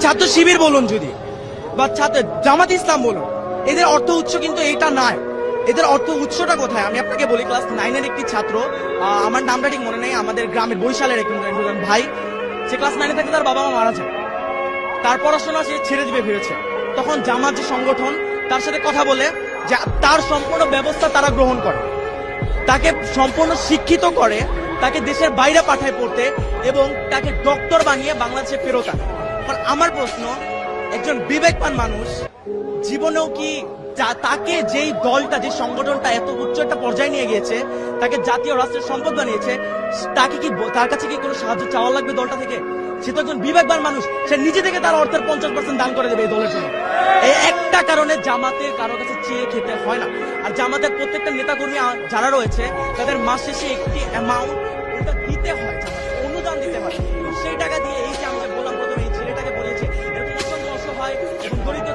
ছাত্র শিবির বলুন যদি বা ছাত্র জামাত ইসলাম বলুন, এদের অর্থ উৎস কিন্তু এইটা নয়। এদের অর্থ উৎসটা কোথায় আমি আপনাকে বলি। ক্লাস 9-এর একটি ছাত্র, আমার নামটা ঠিক মনে নেই, আমাদের গ্রামের বরিশালের একজন ভাই, সে ক্লাস 9-এ থাকে, তার বাবা মা মারা যায়, তার পড়াশোনা সে ছেড়ে দিবে ভেবেছে। তখন জামাত যে সংগঠন তার সাথে কথা বলে যে তার সম্পূর্ণ ব্যবস্থা তারা গ্রহণ করে, তাকে সম্পূর্ণ শিক্ষিত করে, তাকে দেশের বাইরে পাঠায় পড়তে এবং তাকে ডক্টর বানিয়ে বাংলাদেশে ফেরত আনে। আমার প্রশ্ন, একজন বিবেকবান মানুষ জীবনেও কি তাকে যেই দলটা, যে সংগঠনটা এত উচ্চ একটা পর্যায়ে নিয়ে গিয়েছে, তাকে জাতীয় রাষ্ট্রের সম্পদ বানিয়েছে, তাকে কি, তার কাছে কি কোনো সাহায্য চাওয়া লাগবে দলটা থেকে? সে তো একজন বিবেকবান মানুষ, সে নিজে থেকে তার অর্থের 50% দান করে দেবে এই দলের জন্য। এই একটা কারণে জামাতের কারো কাছে চেয়ে খেতে হয় না। আর জামাতের প্রত্যেকটা নেতাকর্মী যারা রয়েছে তাদের মাস শেষে একটি অ্যামাউন্ট ওটা দিতে হয়, জামাতে অনুদান দিতে হয়। সেই টাকা দিয়ে, এই যে আমি বললাম প্রথমে, এই ছেলেটাকে বলেছে এরকম অসংখ্য অসহায় এবং দরিদ্র